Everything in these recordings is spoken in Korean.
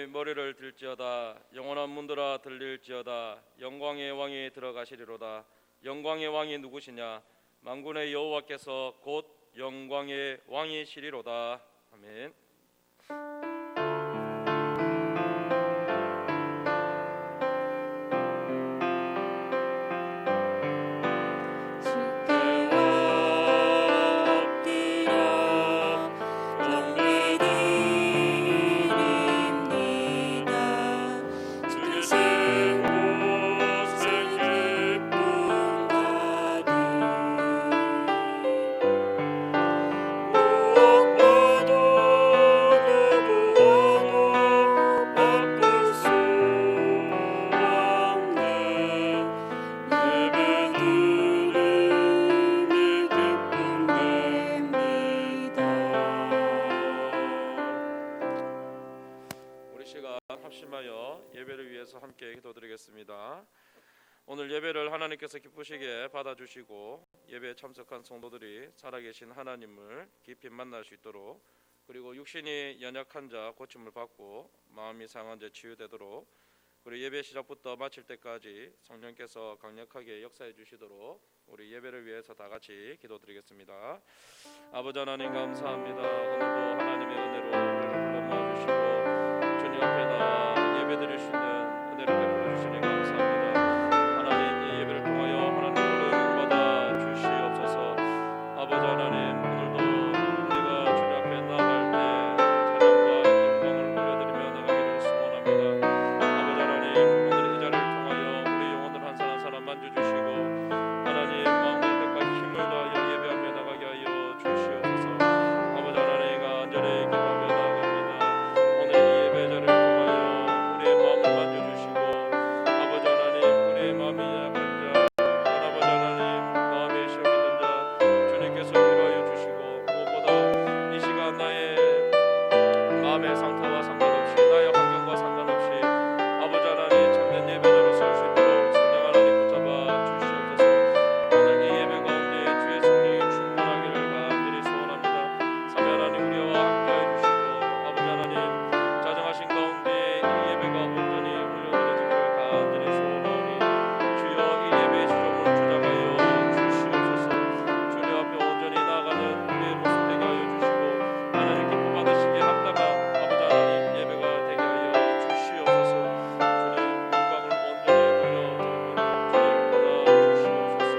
왕이 머리를 들지어다. 영원한 문들아 들릴지어다. 영광의 왕이 들어가시리로다. 영광의 왕이 누구시냐? 만군의 여호와께서 곧 영광의 왕이시리로다. 아멘. 합심하여 예배를 위해서 함께 기도드리겠습니다. 오늘 예배를 하나님께서 기쁘시게 받아주시고 예배에 참석한 성도들이 살아계신 하나님을 깊이 만날 수 있도록, 그리고 육신이 연약한 자 고침을 받고 마음이 상한 자 치유되도록, 그리고 예배 시작부터 마칠 때까지 성령께서 강력하게 역사해 주시도록 우리 예배를 위해서 다 같이 기도드리겠습니다. 아버지 하나님 감사합니다. 오늘도 하나님의 은혜로 불러 모아주시고 주님 앞에 나 예배드릴 수 있는 은혜를 베풀어 주시니 감사합니다. 하나님, 이 예배를 통하여 하나님으로 응받아 주시옵소서. 아버지 하나님, 오늘도 우리가 주님 앞에 나아갈 때 찬양과 영광을 올려드리며 나가기를 소원합니다. 아버지 하나님, 오늘 이 자리를 통하여 우리 영혼을 한 사람 한 사람 만져주시고 하나님 마음과 뜻과 힘을 다하여 예배하며 나가게 하여 주시옵소서. 아버지 하나님, 간절히 기도하며 나아갑니다. 오늘 이 예배 자리를 통하여 우리의 마음을 만져주시고 아버지 하나님, 우리의 마음이 약한 자, 아버지 하나님 마음에 시험이 든 자 주님께서 위로하여 주시고, 무엇보다 이 시간 나의 마음의 상태와 상관없이, 나의 환경과 상관없이 아버지 하나님 참된 예배자로 설 수 있도록 성령 하나님 붙잡아 주시옵소서. 오늘 이 예배 가운데 주의 성령이 충만하기를 간절히 소원합니다. 사면 하나님 우리와 함께해 주시고 아버지 하나님 자정하신 가운데 이 예배가 온전히 올려드려지기를 간절히 소원하오니 주여 이 예배의 시점을 주장하여 주시옵소서. 주님 앞에 온전히 나아가는 우리의 모습 되게 하여 주시고 하나님 기쁨 받으시기에 합당한 아버지 하나님 예배가 되게 하여 주시옵소서. 주님 영광을 온전히 올려드립니다. 주님 받아 주시옵소서.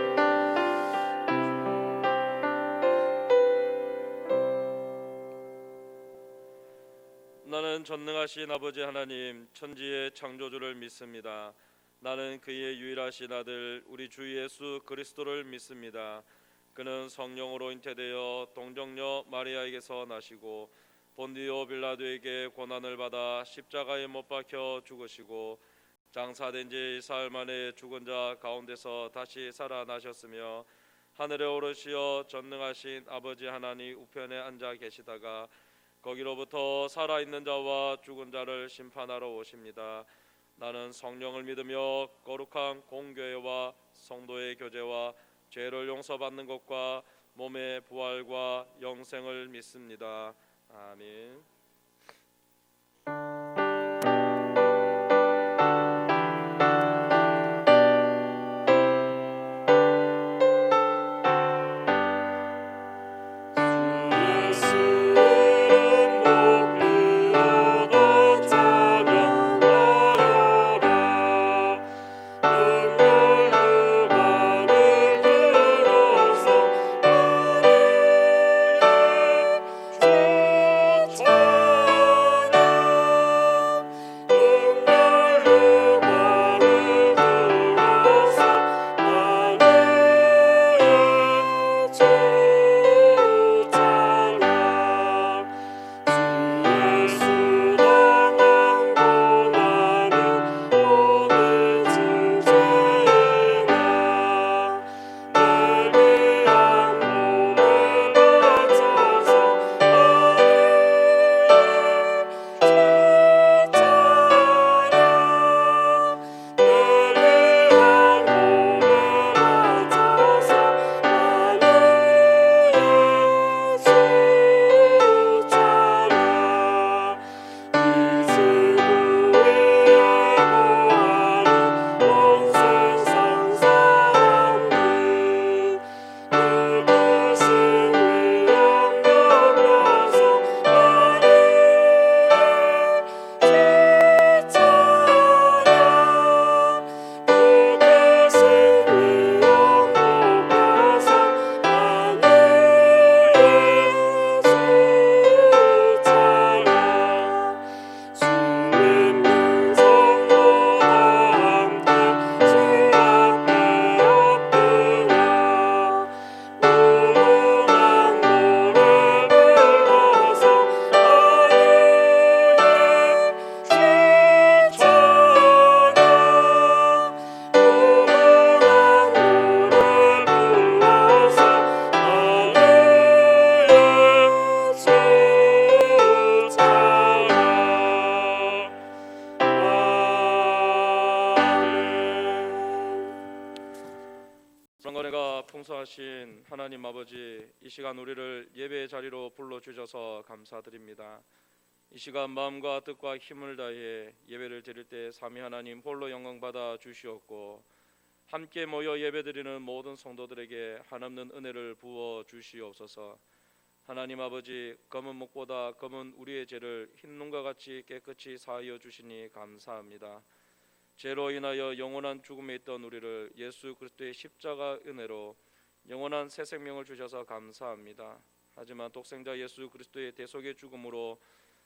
나는 전능하신 아버지 하나님 천지의 창조주를 믿습니다. 나는 그의 유일하신 아들 우리 주 예수 그리스도를 믿습니다. 그는 성령으로 잉태되어 동정녀 마리아에게서 나시고 본디오 빌라도에게 고난을 받아 십자가에 못 박혀 죽으시고 장사된 지 사흘 만에 죽은 자 가운데서 다시 살아나셨으며 하늘에 오르시어 전능하신 아버지 하나님 우편에 앉아 계시다가 거기로부터 살아있는 자와 죽은 자를 심판하러 오십니다. 나는 성령을 믿으며 거룩한 공교회와 성도의 교제와 죄를 용서받는 것과 몸의 부활과 영생을 믿습니다. 아멘. 주 하나님 아버지, 이 시간 우리를 예배의 자리로 불러주셔서 감사드립니다. 이 시간 마음과 뜻과 힘을 다해 예배를 드릴 때 삼위 하나님 홀로 영광 받아 주시옵고, 함께 모여 예배드리는 모든 성도들에게 한없는 은혜를 부어 주시옵소서. 하나님 아버지, 검은 목보다 검은 우리의 죄를 흰 눈과 같이 깨끗이 사하여 주시니 감사합니다. 죄로 인하여 영원한 죽음에 있던 우리를 예수 그리스도의 십자가 은혜로 영원한 새 생명을 주셔서 감사합니다. 하지만 독생자 예수 그리스도의 대속의 죽음으로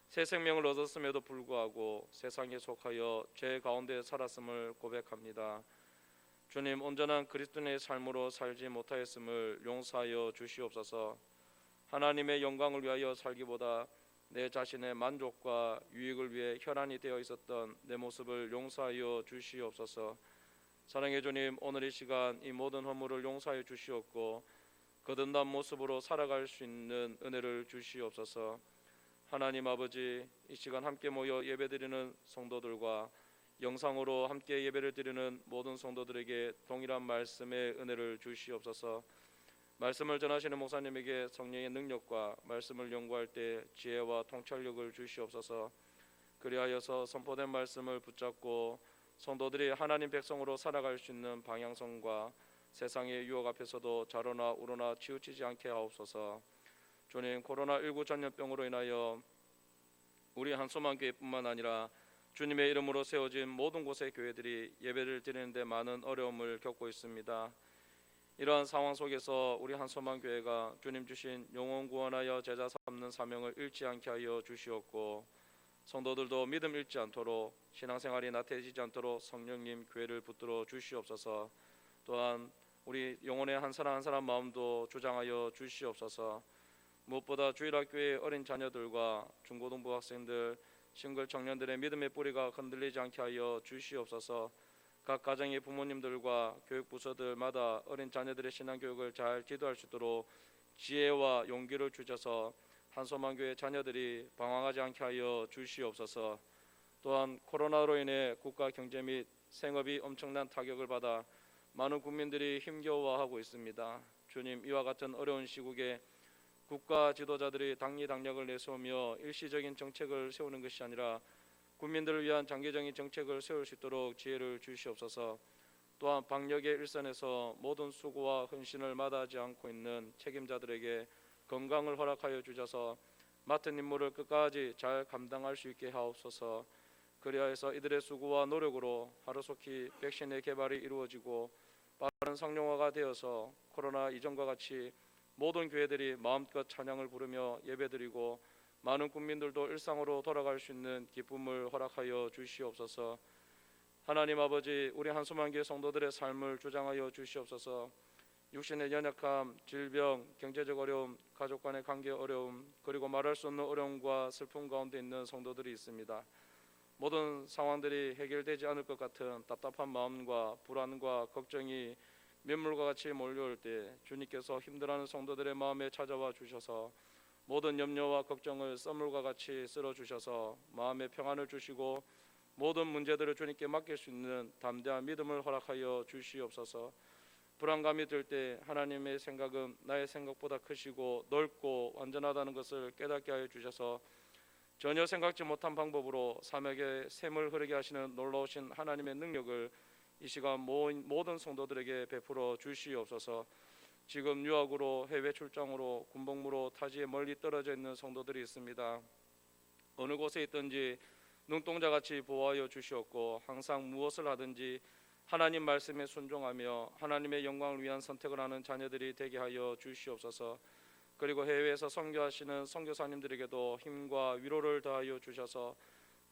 새 생명을 얻었음에도 불구하고 세상에 속하여 죄 가운데 살았음을 고백합니다. 주님, 온전한 그리스도인의 삶으로 살지 못하였음을 용서하여 주시옵소서. 하나님의 영광을 위하여 살기보다 내 자신의 만족과 유익을 위해 혈안이 되어 있었던 내 모습을 용서하여 주시옵소서. 사랑의 주님, 오늘 이 시간 이 모든 허물을 용서하여 주시옵고 거듭난 모습으로 살아갈 수 있는 은혜를 주시옵소서. 하나님 아버지, 이 시간 함께 모여 예배드리는 성도들과 영상으로 함께 예배를 드리는 모든 성도들에게 동일한 말씀의 은혜를 주시옵소서. 말씀을 전하시는 목사님에게 성령의 능력과 말씀을 연구할 때 지혜와 통찰력을 주시옵소서. 그리하여서 선포된 말씀을 붙잡고 성도들이 하나님 백성으로 살아갈 수 있는 방향성과 세상의 유혹 앞에서도 좌로나 우로나 치우치지 않게 하옵소서. 주님, 코로나19 전염병으로 인하여 우리 한소만교회뿐만 아니라 주님의 이름으로 세워진 모든 곳의 교회들이 예배를 드리는 데 많은 어려움을 겪고 있습니다. 이러한 상황 속에서 우리 한소만교회가 주님 주신 영혼 구원하여 제자 삼는 사명을 잃지 않게 하여 주시옵고, 성도들도 믿음 잃지 않도록 신앙생활이 나태해지지 않도록 성령님 교회를 붙들어 주시옵소서. 또한 우리 영혼의 한 사람 한 사람 마음도 주장하여 주시옵소서. 무엇보다 주일학교의 어린 자녀들과 중고등부 학생들, 싱글 청년들의 믿음의 뿌리가 흔들리지 않게 하여 주시옵소서. 각 가정의 부모님들과 교육부서들마다 어린 자녀들의 신앙교육을 잘 지도할 수 있도록 지혜와 용기를 주셔서 한소만교회 자녀들이 방황하지 않게 하여 주시옵소서. 또한 코로나로 인해 국가 경제 및 생업이 엄청난 타격을 받아 많은 국민들이 힘겨워하고 있습니다. 주님, 이와 같은 어려운 시국에 국가 지도자들이 당리당략을 내세우며 일시적인 정책을 세우는 것이 아니라 국민들을 위한 장기적인 정책을 세울 수 있도록 지혜를 주시옵소서. 또한 방역의 일선에서 모든 수고와 헌신을 마다하지 않고 있는 책임자들에게 건강을 허락하여 주셔서 맡은 임무를 끝까지 잘 감당할 수 있게 하옵소서. 그리하여서 이들의 수고와 노력으로 하루속히 백신의 개발이 이루어지고 빠른 상용화가 되어서 코로나 이전과 같이 모든 교회들이 마음껏 찬양을 부르며 예배드리고 많은 국민들도 일상으로 돌아갈 수 있는 기쁨을 허락하여 주시옵소서. 하나님 아버지, 우리 한소만교회 성도들의 삶을 주장하여 주시옵소서. 육신의 연약함, 질병, 경제적 어려움, 가족 간의 관계 어려움, 그리고 말할 수 없는 어려움과 슬픔 가운데 있는 성도들이 있습니다. 모든 상황들이 해결되지 않을 것 같은 답답한 마음과 불안과 걱정이 민물과 같이 몰려올 때 주님께서 힘들어하는 성도들의 마음에 찾아와 주셔서 모든 염려와 걱정을 썰물과 같이 쓸어주셔서 마음의 평안을 주시고 모든 문제들을 주님께 맡길 수 있는 담대한 믿음을 허락하여 주시옵소서. 불안감이 들 때 하나님의 생각은 나의 생각보다 크시고 넓고 완전하다는 것을 깨닫게 하여 주셔서 전혀 생각지 못한 방법으로 사막에 샘을 흐르게 하시는 놀라우신 하나님의 능력을 이 시간 모든 성도들에게 베풀어 주시옵소서. 지금 유학으로 해외 출장으로 군복무로 타지에 멀리 떨어져 있는 성도들이 있습니다. 어느 곳에 있든지 눈동자같이 보호하여 주시옵고 항상 무엇을 하든지 하나님 말씀에 순종하며 하나님의 영광을 위한 선택을 하는 자녀들이 되게 하여 주시옵소서. 그리고 해외에서 선교하시는 선교사님들에게도 힘과 위로를 더하여 주셔서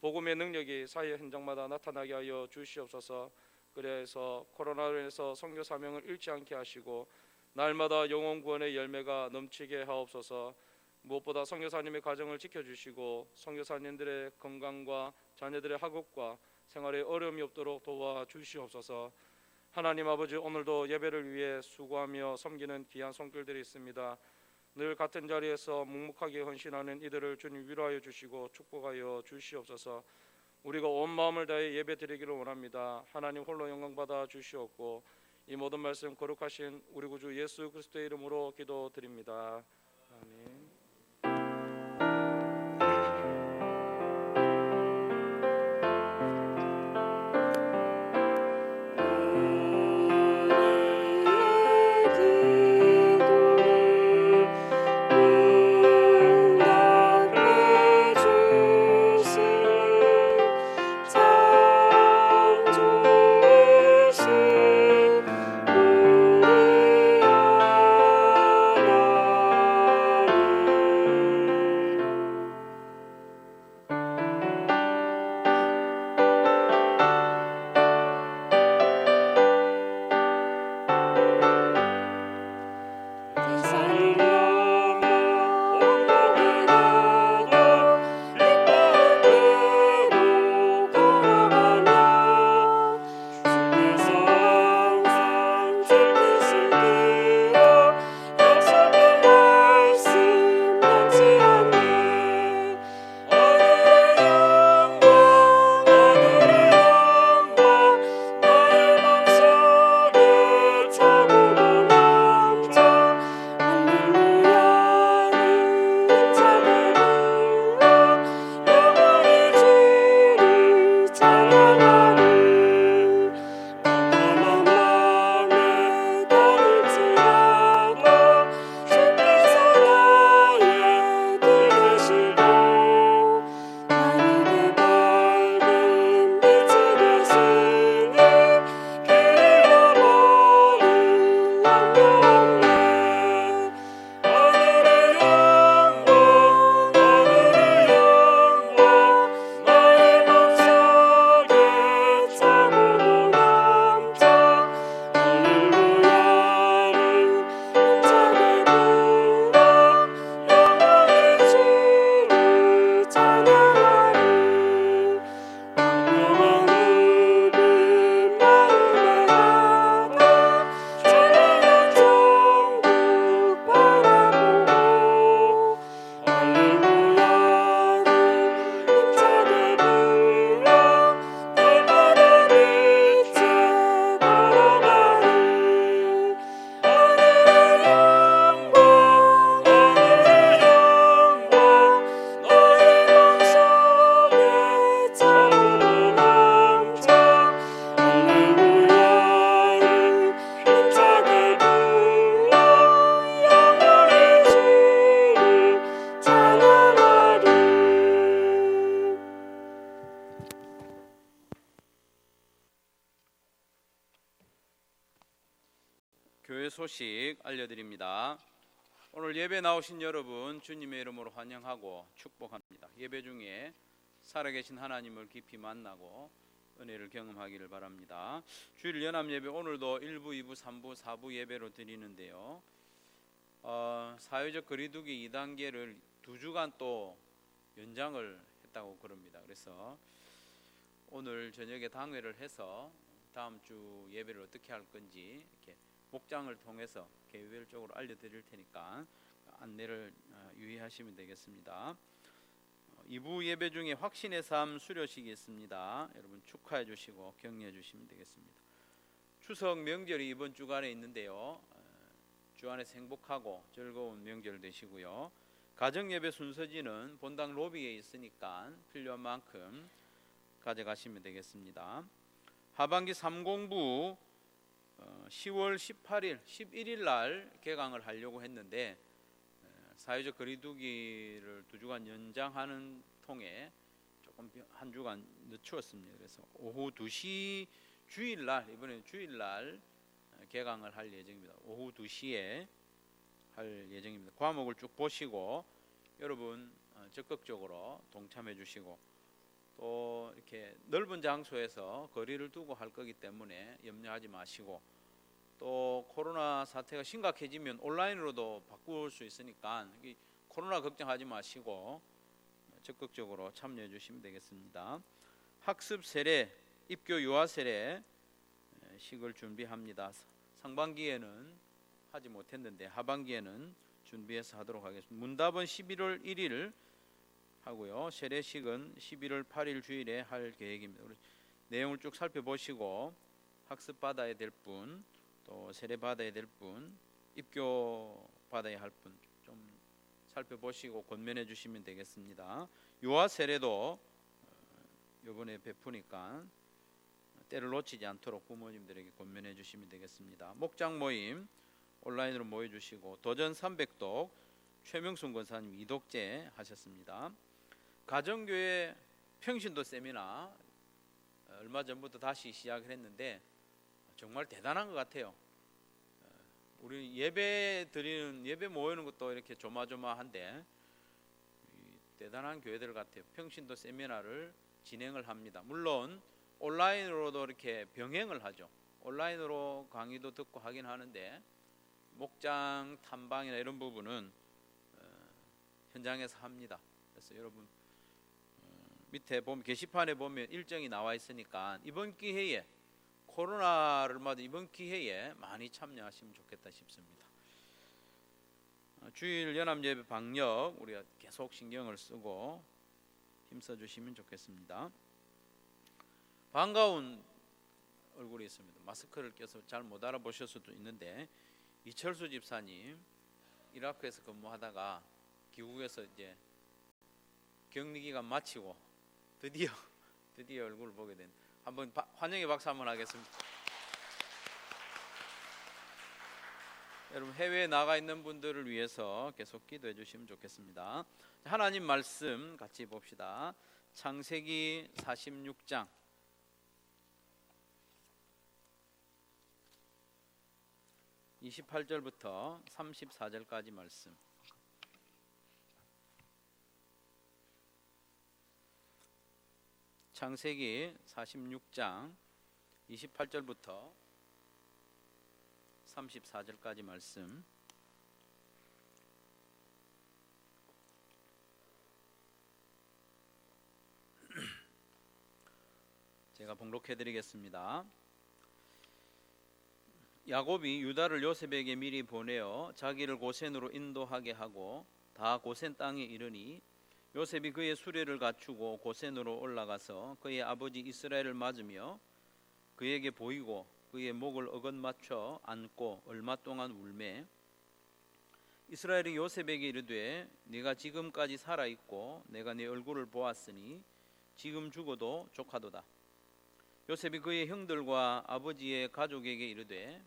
복음의 능력이 사회 현장마다 나타나게 하여 주시옵소서. 그래서 코로나로 인해서 선교 사명을 잃지 않게 하시고 날마다 영혼 구원의 열매가 넘치게 하옵소서. 무엇보다 선교사님의 가정을 지켜주시고 선교사님들의 건강과 자녀들의 학업과 생활에 어려움이 없도록 도와주시옵소서. 하나님 아버지, 오늘도 예배를 위해 수고하며 섬기는 귀한 손길들이 있습니다. 늘 같은 자리에서 묵묵하게 헌신하는 이들을 주님 위로하여 주시고 축복하여 주시옵소서. 우리가 온 마음을 다해 예배 드리기를 원합니다. 하나님 홀로 영광 받아 주시옵고 이 모든 말씀 거룩하신 우리 구주 예수 그리스도의 이름으로 기도드립니다. 아멘. 교회 소식 알려드립니다. 오늘 예배 나오신 여러분 주님의 이름으로 환영하고 축복합니다. 예배 중에 살아계신 하나님을 깊이 만나고 은혜를 경험하기를 바랍니다. 주일 연합 예배 오늘도 1부, 2부, 3부, 4부 예배로 드리는데요. 사회적 거리두기 2단계를 2주간 또 연장을 했다고 그럽니다. 그래서 오늘 저녁에 당회를 해서 다음 주 예배를 어떻게 할 건지 이렇게 목장을 통해서 개별적으로 알려드릴 테니까 안내를 유의하시면 되겠습니다. 2부 예배 중에 확신의 삶 수료식이 있습니다. 여러분 축하해 주시고 격려해 주시면 되겠습니다. 추석 명절이 이번 주간에 있는데요. 주 안에서 행복하고 즐거운 명절 되시고요. 가정 예배 순서지는 본당 로비에 있으니까 필요한 만큼 가져가시면 되겠습니다. 하반기 3공부 10월 18일, 11일 날 개강을 하려고 했는데 사회적 거리두기를 2주간 연장하는 통에 조금 한 주간 늦추었습니다. 그래서 오후 2시 주일날, 이번에 주일날 개강을 할 예정입니다. 오후 2시에 할 예정입니다. 과목을 쭉 보시고 여러분 적극적으로 동참해 주시고 또 이렇게 넓은 장소에서 거리를 두고 할 거기 때문에 염려하지 마시고 또 코로나 사태가 심각해지면 온라인으로도 바꿀 수 있으니까 코로나 걱정하지 마시고 적극적으로 참여해 주시면 되겠습니다. 학습 세례, 입교 유아 세례 식을 준비합니다. 상반기에는 하지 못했는데 하반기에는 준비해서 하도록 하겠습니다. 문답은 11월 1일 하고요. 세례식은 11월 8일 주일에 할 계획입니다. 내용을 쭉 살펴보시고 학습 받아야 될 분, 또 세례 받아야 될 분, 입교 받아야 할 분 좀 살펴보시고 권면해 주시면 되겠습니다. 유아 세례도 이번에 베푸니까 때를 놓치지 않도록 부모님들에게 권면해 주시면 되겠습니다. 목장 모임 온라인으로 모여 주시고 도전 300독 최명순 권사님 2독째 하셨습니다. 가정교회 평신도 세미나 얼마 전부터 다시 시작을 했는데 정말 대단한 것 같아요. 우리 예배 드리는 예배 모이는 것도 이렇게 조마조마한데 대단한 교회들 같아요. 평신도 세미나를 진행을 합니다. 물론 온라인으로도 이렇게 병행을 하죠. 온라인으로 강의도 듣고 하긴 하는데 목장 탐방이나 이런 부분은 현장에서 합니다. 그래서 여러분 밑에 보면 게시판에 보면 일정이 나와 있으니까 이번 기회에 코로나를 맞아 이번 기회에 많이 참여하시면 좋겠다 싶습니다. 주일 연합예배 방역 우리가 계속 신경을 쓰고 힘써 주시면 좋겠습니다. 반가운 얼굴이 있습니다. 마스크를 껴서 잘 못 알아보실 수도 있는데 이철수 집사님 이라크에서 근무하다가 귀국해서 이제 격리 기간 마치고 드디어 얼굴을 보게 된 한번 환영의 박수 한번 하겠습니다. 여러분 해외에 나가 있는 분들을 위해서 계속 기도해 주시면 좋겠습니다. 하나님 말씀 같이 봅시다. 창세기 46장 28절부터 34절까지 말씀. 창세기 46장 28절부터 34절까지 말씀. 제가 봉독해 드리겠습니다. 야곱이 유다를 요셉에게 미리 보내어 자기를 고센으로 인도하게 하고 다 고센 땅에 이르니 요셉이 그의 수레를 갖추고 고센으로 올라가서 그의 아버지 이스라엘을 맞으며 그에게 보이고 그의 목을 어긋맞춰 안고 얼마 동안 울매 이스라엘이 요셉에게 이르되 네가 지금까지 살아있고 내가 네 얼굴을 보았으니 지금 죽어도 족하도다. 요셉이 그의 형들과 아버지의 가족에게 이르되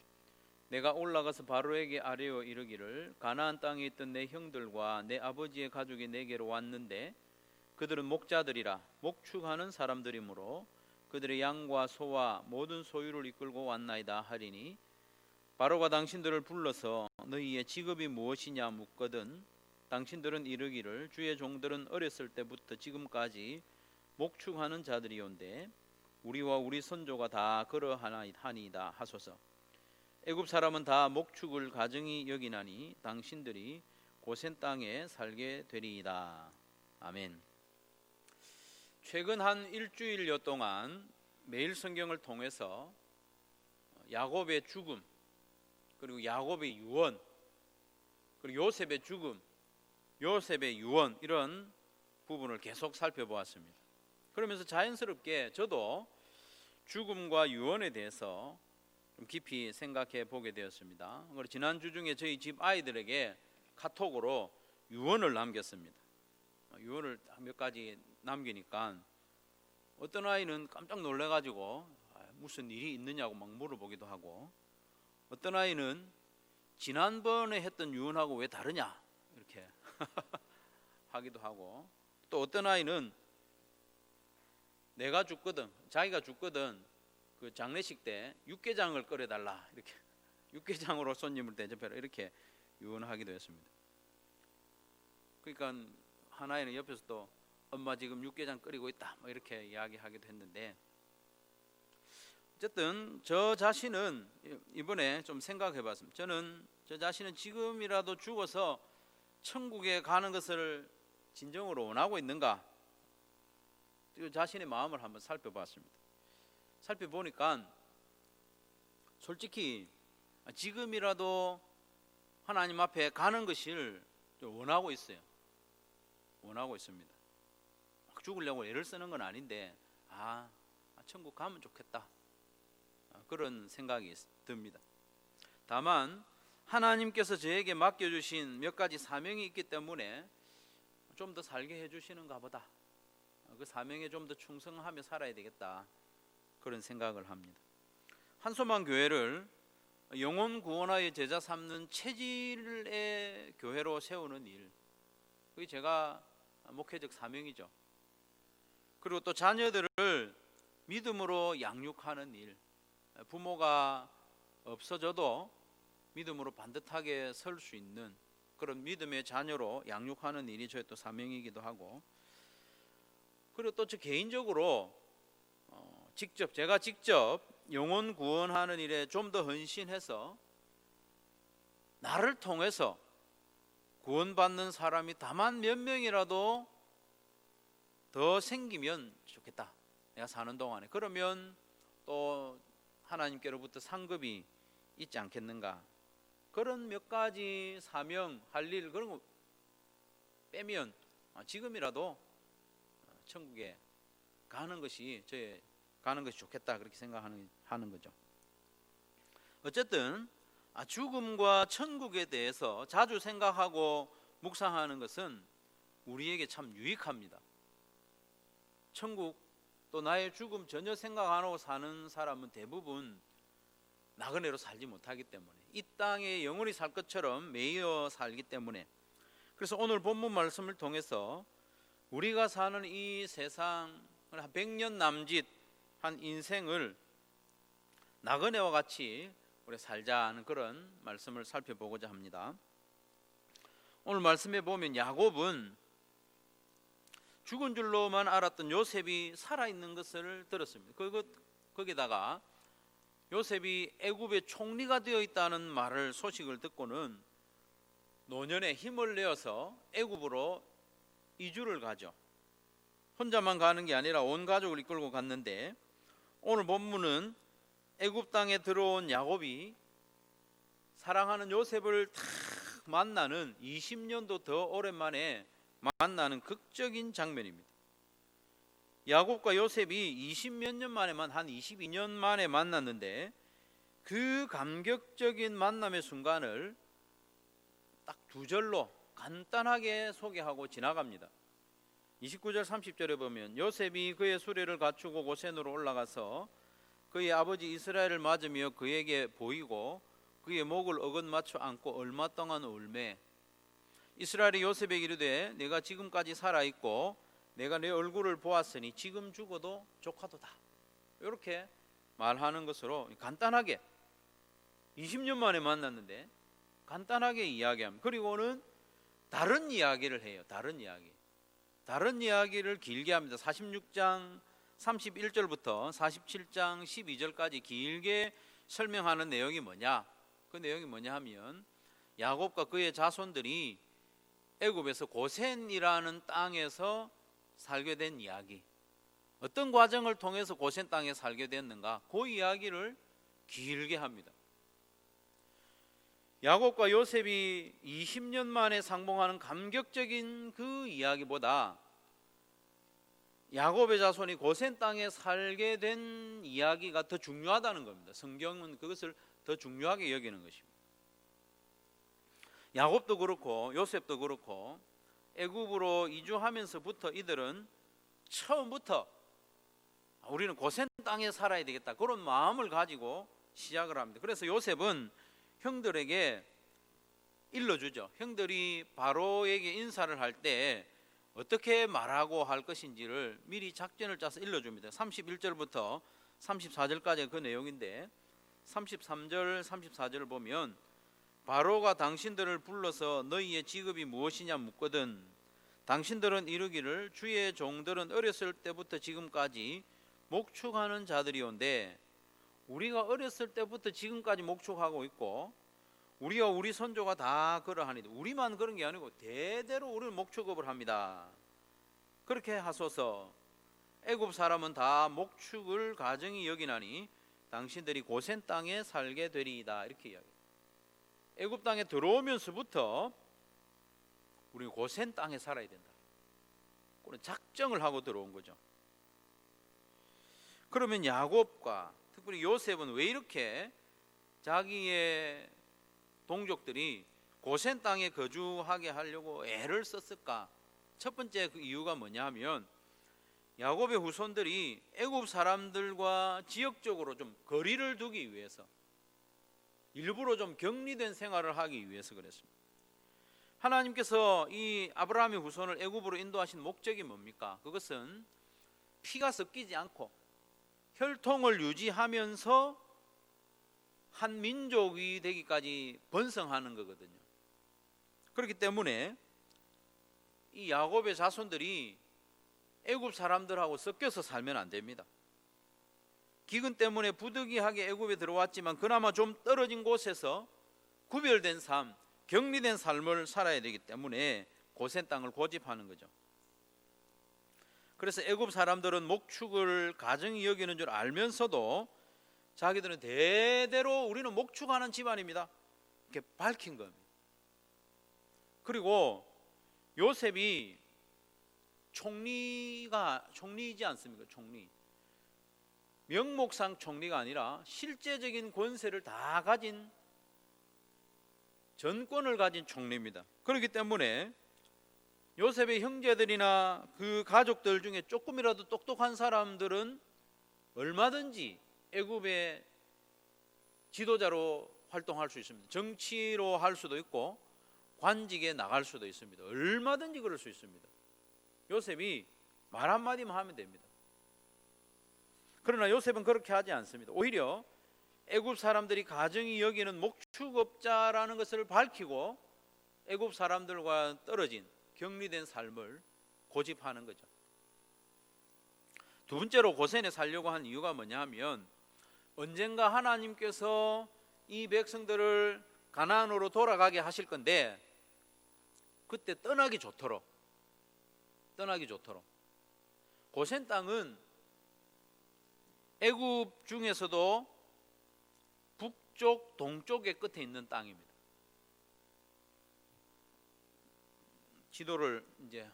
내가 올라가서 바로에게 아뢰어 이르기를 가나안 땅에 있던 내 형들과 내 아버지의 가족이 내게로 왔는데 그들은 목자들이라 목축하는 사람들이므로 그들의 양과 소와 모든 소유를 이끌고 왔나이다 하리니 바로가 당신들을 불러서 너희의 직업이 무엇이냐 묻거든 당신들은 이르기를 주의 종들은 어렸을 때부터 지금까지 목축하는 자들이온데 우리와 우리 선조가 다 그러하나이다 하소서. 애굽 사람은 다 목축을 가증히 여기나니 당신들이 고센 땅에 살게 되리이다. 아멘. 최근 한 일주일여 동안 매일 성경을 통해서 야곱의 죽음 그리고 야곱의 유언 그리고 요셉의 죽음 요셉의 유언 이런 부분을 계속 살펴보았습니다. 그러면서 자연스럽게 저도 죽음과 유언에 대해서 좀 깊이 생각해 보게 되었습니다. 지난주 중에 저희 집 아이들에게 카톡으로 유언을 남겼습니다. 유언을 몇 가지 남기니까 어떤 아이는 깜짝 놀래가지고 무슨 일이 있느냐고 막 물어보기도 하고 어떤 아이는 지난번에 했던 유언하고 왜 다르냐 이렇게 하기도 하고 또 어떤 아이는 내가 죽거든 자기가 죽거든 그 장례식 때 육개장을 끓여달라 이렇게 육개장으로 손님을 대접해라 이렇게 유언하기도 했습니다. 그러니까 하나에는 옆에서 또 엄마 지금 육개장 끓이고 있다 뭐 이렇게 이야기하기도 했는데 어쨌든 저 자신은 이번에 좀 생각해봤습니다. 저는 저 자신은 지금이라도 죽어서 천국에 가는 것을 진정으로 원하고 있는가 자신의 마음을 한번 살펴봤습니다. 살펴보니까 솔직히 지금이라도 하나님 앞에 가는 것을 원하고 있어요. 원하고 있습니다. 막 죽으려고 애를 쓰는 건 아닌데 천국 가면 좋겠다 그런 생각이 듭니다. 다만 하나님께서 저에게 맡겨주신 몇 가지 사명이 있기 때문에 좀 더 살게 해주시는가 보다. 그 사명에 좀 더 충성하며 살아야 되겠다, 그런 생각을 합니다. 한소만 교회를 영혼 구원하여 제자 삼는 체질의 교회로 세우는 일, 그게 제가 목회적 사명이죠. 그리고 또 자녀들을 믿음으로 양육하는 일, 부모가 없어져도 믿음으로 반듯하게 설 수 있는 그런 믿음의 자녀로 양육하는 일이 저의 또 사명이기도 하고, 그리고 또 저 개인적으로 제가 직접 영혼 구원하는 일에 좀 더 헌신해서 나를 통해서 구원받는 사람이 다만 몇 명이라도 더 생기면 좋겠다, 내가 사는 동안에. 그러면 또 하나님께로부터 상급이 있지 않겠는가. 그런 몇 가지 사명, 할 일, 그런 거 빼면 지금이라도 천국에 가는 것이 좋겠다, 그렇게 생각하는 거죠. 어쨌든 죽음과 천국에 대해서 자주 생각하고 묵상하는 것은 우리에게 참 유익합니다. 천국 또 나의 죽음 전혀 생각 안 하고 사는 사람은 대부분 나그네로 살지 못하기 때문에, 이 땅에 영원히 살 것처럼 매여 살기 때문에. 그래서 오늘 본문 말씀을 통해서 우리가 사는 이 세상을 한 100년 남짓 한 인생을 나그네와 같이 우리 살자는 그런 말씀을 살펴보고자 합니다. 오늘 말씀에 보면 야곱은 죽은 줄로만 알았던 요셉이 살아있는 것을 들었습니다. 거기다가 요셉이 애굽의 총리가 되어 있다는 소식을 듣고는 노년에 힘을 내어서 애굽으로 이주를 가죠. 혼자만 가는 게 아니라 온 가족을 이끌고 갔는데, 오늘 본문은 애굽 땅에 들어온 야곱이 사랑하는 요셉을 탁 만나는 20년도 더 오랜만에 만나는 극적인 장면입니다. 야곱과 요셉이 20몇 년 만에만 한 22년 만에 만났는데, 그 감격적인 만남의 순간을 딱 두 절로 간단하게 소개하고 지나갑니다. 29절 30절에 보면 요셉이 그의 수레를 갖추고 고센으로 올라가서 그의 아버지 이스라엘을 맞으며 그에게 보이고 그의 목을 어긋 맞춰 안고 얼마 동안 울매, 이스라엘이 요셉에게 이르되 내가 지금까지 살아있고 내가 내 얼굴을 보았으니 지금 죽어도 조카도다, 이렇게 말하는 것으로 간단하게 20년 만에 만났는데 간단하게 이야기합니다. 그리고는 다른 이야기를 해요. 다른 이야기를 길게 합니다. 46장 31절부터 47장 12절까지 길게 설명하는 내용이 뭐냐? 그 내용이 뭐냐 하면 야곱과 그의 자손들이 애굽에서 고센이라는 땅에서 살게 된 이야기, 어떤 과정을 통해서 고센 땅에 살게 됐는가, 그 이야기를 길게 합니다. 야곱과 요셉이 20년 만에 상봉하는 감격적인 그 이야기보다 야곱의 자손이 고센 땅에 살게 된 이야기가 더 중요하다는 겁니다. 성경은 그것을 더 중요하게 여기는 것입니다. 야곱도 그렇고 요셉도 그렇고 애굽으로 이주하면서부터 이들은 처음부터 우리는 고센 땅에 살아야 되겠다, 그런 마음을 가지고 시작을 합니다. 그래서 요셉은 형들에게 일러주죠. 형들이 바로에게 인사를 할 때 어떻게 말하고 할 것인지를 미리 작전을 짜서 일러줍니다. 31절부터 34절까지 그 내용인데, 33절 34절을 보면 바로가 당신들을 불러서 너희의 직업이 무엇이냐 묻거든 당신들은 이르기를 주의 종들은 어렸을 때부터 지금까지 목축하는 자들이온데, 우리가 어렸을 때부터 지금까지 목축하고 있고 우리와 우리 선조가 다 그러하니, 우리만 그런 게 아니고 대대로 우리는 목축업을 합니다. 그렇게 하소서. 애굽 사람은 다 목축을 가정히 여기나니 당신들이 고센 땅에 살게 되리이다, 이렇게 이야기해요. 애굽 땅에 들어오면서부터 우리 고센 땅에 살아야 된다, 그런 작정을 하고 들어온 거죠. 그러면 야곱과 특별히 요셉은 왜 이렇게 자기의 동족들이 고센 땅에 거주하게 하려고 애를 썼을까? 첫 번째 그 이유가 뭐냐 하면 야곱의 후손들이 애굽 사람들과 지역적으로 좀 거리를 두기 위해서, 일부러 좀 격리된 생활을 하기 위해서 그랬습니다. 하나님께서 이 아브라함의 후손을 애굽으로 인도하신 목적이 뭡니까? 그것은 피가 섞이지 않고 혈통을 유지하면서 한 민족이 되기까지 번성하는 거거든요. 그렇기 때문에 이 야곱의 자손들이 애굽 사람들하고 섞여서 살면 안 됩니다. 기근 때문에 부득이하게 애굽에 들어왔지만 그나마 좀 떨어진 곳에서 구별된 삶, 격리된 삶을 살아야 되기 때문에 고센 땅을 고집하는 거죠. 그래서 애굽 사람들은 목축을 가정이 여기는 줄 알면서도 자기들은 대대로 우리는 목축하는 집안입니다, 이렇게 밝힌 겁니다. 그리고 요셉이 총리이지 않습니까? 총리. 명목상 총리가 아니라 실제적인 권세를 다 가진, 전권을 가진 총리입니다. 그렇기 때문에 요셉의 형제들이나 그 가족들 중에 조금이라도 똑똑한 사람들은 얼마든지 애굽의 지도자로 활동할 수 있습니다. 정치로 할 수도 있고 관직에 나갈 수도 있습니다. 얼마든지 그럴 수 있습니다. 요셉이 말 한마디만 하면 됩니다. 그러나 요셉은 그렇게 하지 않습니다. 오히려 애굽 사람들이 가정이 여기는 목축업자라는 것을 밝히고 애굽 사람들과 떨어진 격리된 삶을 고집하는 거죠. 두 번째로 고센에 살려고 한 이유가 뭐냐 하면 언젠가 하나님께서 이 백성들을 가나안으로 돌아가게 하실 건데 그때 떠나기 좋도록 고센 땅은 애굽 중에서도 북쪽 동쪽의 끝에 있는 땅입니다. 지도를 이제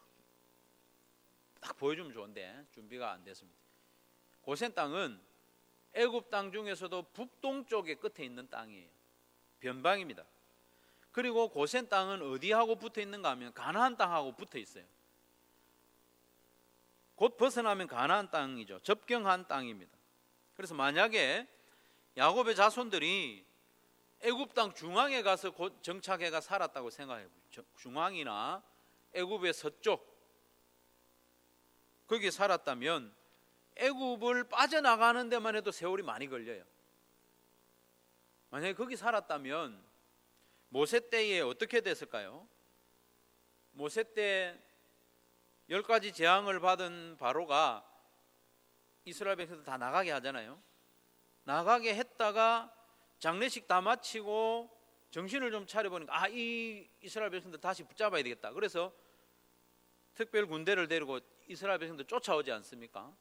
딱 보여주면 좋은데 준비가 안 됐습니다. 고센 땅은 애굽 땅 중에서도 북동쪽의 끝에 있는 땅이에요. 변방입니다. 그리고 고센 땅은 어디하고 붙어 있는가 하면 가나안 땅하고 붙어 있어요. 곧 벗어나면 가나안 땅이죠. 접경한 땅입니다. 그래서 만약에 야곱의 자손들이 애굽 땅 중앙에 가서 곧 정착해가 살았다고 생각해보죠. 중앙이나 애굽의 서쪽 거기 살았다면 애굽을 빠져나가는 데만 해도 세월이 많이 걸려요. 만약에 거기 살았다면 모세 때에 어떻게 됐을까요? 모세 때 10가지 재앙을 받은 바로가 이스라엘 백성들 다 나가게 하잖아요. 나가게 했다가 장례식 다 마치고 정신을 좀 차려보니까 이 이스라엘 백성들 다시 붙잡아야 되겠다. 그래서 특별 군대를 데리고 이스라엘 백성들 쫓아오지 않습니까?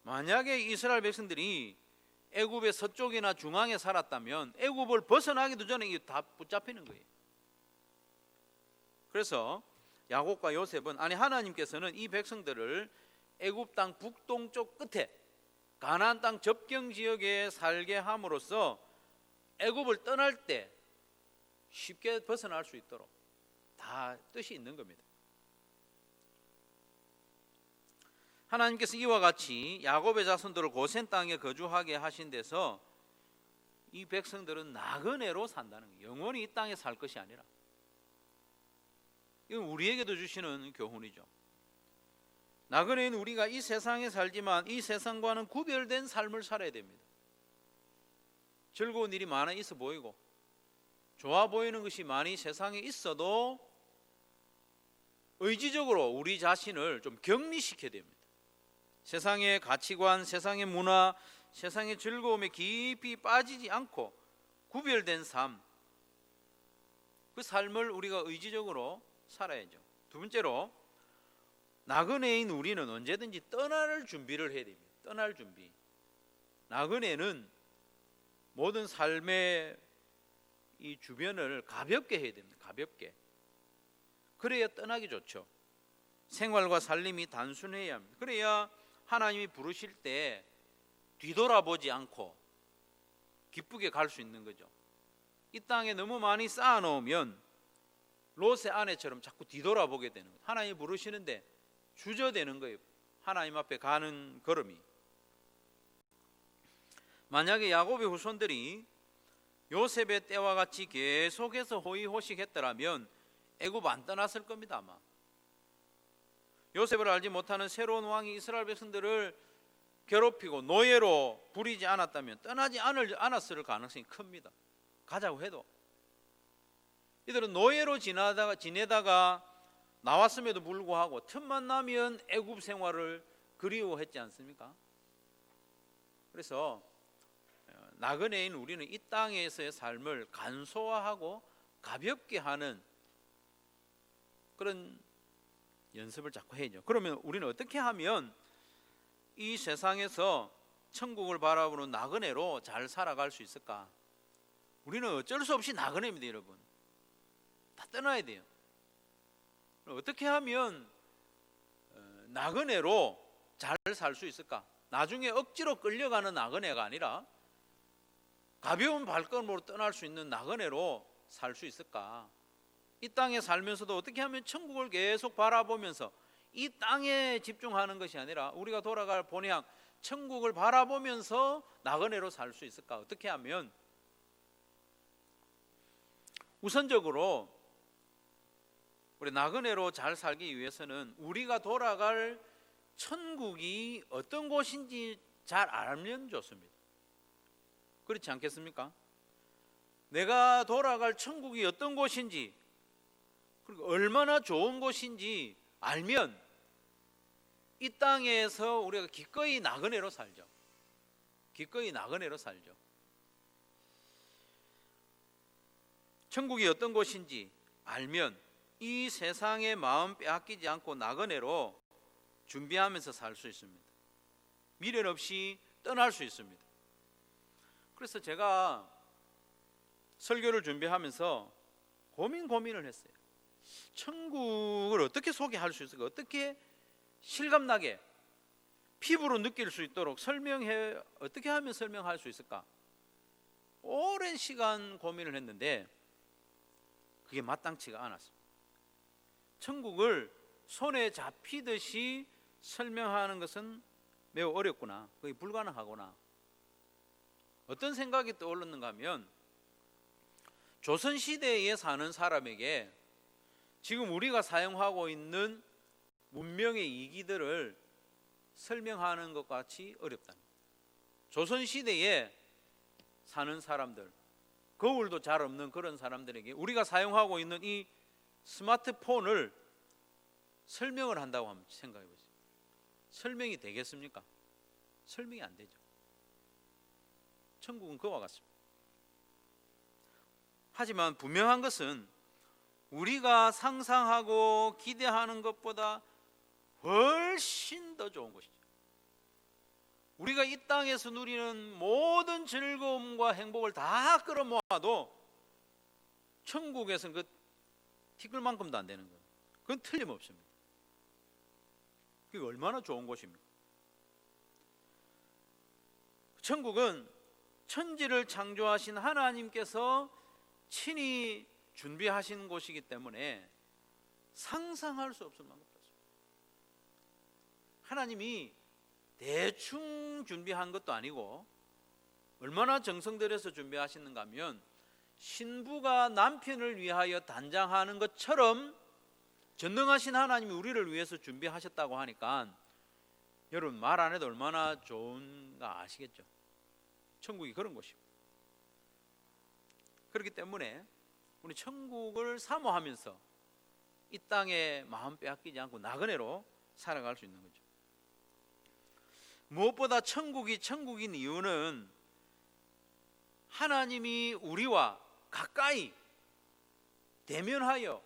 만약에 이스라엘 백성들이 애굽의 서쪽이나 중앙에 살았다면 애굽을 벗어나기도 전에 이게 다 붙잡히는 거예요. 그래서 야곱과 요셉은 하나님께서는 이 백성들을 애굽 땅 북동쪽 끝에 가나안 땅 접경 지역에 살게 함으로써 애굽을 떠날 때 쉽게 벗어날 수 있도록 다 뜻이 있는 겁니다. 하나님께서 이와 같이 야곱의 자손들을 고센 땅에 거주하게 하신 데서 이 백성들은 나그네로 산다는 거예요. 영원히 이 땅에 살 것이 아니라. 이건 우리에게도 주시는 교훈이죠. 나그네는 우리가 이 세상에 살지만 이 세상과는 구별된 삶을 살아야 됩니다. 즐거운 일이 많이 있어 보이고 좋아 보이는 것이 많이 세상에 있어도 의지적으로 우리 자신을 좀 격리시켜야 됩니다. 세상의 가치관, 세상의 문화, 세상의 즐거움에 깊이 빠지지 않고 구별된 삶, 그 삶을 우리가 의지적으로 살아야죠. 두 번째로 나그네인 우리는 언제든지 떠날 준비를 해야 됩니다. 떠날 준비. 나그네는 모든 삶의 이 주변을 가볍게 해야 됩니다. 가볍게. 그래야 떠나기 좋죠. 생활과 살림이 단순해야 합니다. 그래야 하나님이 부르실 때 뒤돌아보지 않고 기쁘게 갈 수 있는 거죠. 이 땅에 너무 많이 쌓아놓으면 롯의 아내처럼 자꾸 뒤돌아보게 되는 거예요. 하나님이 부르시는데 주저되는 거예요. 하나님 앞에 가는 걸음이. 만약에 야곱의 후손들이 요셉의 때와 같이 계속해서 호의호식했더라면 애굽 안 떠났을 겁니다. 아마 요셉을 알지 못하는 새로운 왕이 이스라엘 백성들을 괴롭히고 노예로 부리지 않았다면 떠나지 않았을 가능성이 큽니다. 가자고 해도. 이들은 노예로 지내다가 나왔음에도 불구하고 틈만 나면 애굽 생활을 그리워했지 않습니까? 그래서 나그네인 우리는 이 땅에서의 삶을 간소화하고 가볍게 하는 그런 연습을 자꾸 해야죠. 그러면 우리는 어떻게 하면 이 세상에서 천국을 바라보는 나그네로 잘 살아갈 수 있을까? 우리는 어쩔 수 없이 나그네입니다, 여러분. 다 떠나야 돼요. 어떻게 하면 나그네로 잘 살 수 있을까? 나중에 억지로 끌려가는 나그네가 아니라 가벼운 발걸음으로 떠날 수 있는 나그네로 살 수 있을까? 이 땅에 살면서도 어떻게 하면 천국을 계속 바라보면서 이 땅에 집중하는 것이 아니라 우리가 돌아갈 본향 천국을 바라보면서 나그네로 살 수 있을까? 어떻게 하면? 우선적으로 우리 나그네로 잘 살기 위해서는 우리가 돌아갈 천국이 어떤 곳인지 잘 알면 좋습니다. 그렇지 않겠습니까? 내가 돌아갈 천국이 어떤 곳인지 그리고 얼마나 좋은 곳인지 알면 이 땅에서 우리가 기꺼이 나그네로 살죠. 기꺼이 나그네로 살죠. 천국이 어떤 곳인지 알면 이 세상에 마음 빼앗기지 않고 나그네로 준비하면서 살 수 있습니다. 미련 없이 떠날 수 있습니다. 그래서 제가 설교를 준비하면서 고민을 했어요. 천국을 어떻게 소개할 수 있을까? 어떻게 실감나게 피부로 느낄 수 있도록 어떻게 하면 설명할 수 있을까? 오랜 시간 고민을 했는데 그게 마땅치가 않았습니다. 천국을 손에 잡히듯이 설명하는 것은 매우 어렵구나, 거의 불가능하구나. 어떤 생각이 떠올랐는가 하면 조선시대에 사는 사람에게 지금 우리가 사용하고 있는 문명의 이기들을 설명하는 것 같이 어렵다. 조선시대에 사는 사람들, 거울도 잘 없는 그런 사람들에게 우리가 사용하고 있는 이 스마트폰을 설명을 한다고 한번 생각해 보세요. 설명이 되겠습니까? 설명이 안 되죠. 천국은 그와 같습니다. 하지만 분명한 것은 우리가 상상하고 기대하는 것보다 훨씬 더 좋은 것이죠. 우리가 이 땅에서 누리는 모든 즐거움과 행복을 다 끌어모아도 천국에서는 그 티끌만큼도 안 되는 거예요. 그건 틀림없습니다. 그게 얼마나 좋은 곳입니까? 천국은 천지를 창조하신 하나님께서 친히 준비하신 곳이기 때문에 상상할 수 없을 만큼 좋습니다. 하나님이 대충 준비한 것도 아니고 얼마나 정성 들여서 준비하시는가 하면 신부가 남편을 위하여 단장하는 것처럼 전능하신 하나님이 우리를 위해서 준비하셨다고 하니까 여러분 말 안 해도 얼마나 좋은가 아시겠죠? 천국이 그런 곳입니다. 그렇기 때문에 우리 천국을 사모하면서 이 땅에 마음 빼앗기지 않고 나그네로 살아갈 수 있는 거죠. 무엇보다 천국이 천국인 이유는 하나님이 우리와 가까이 대면하여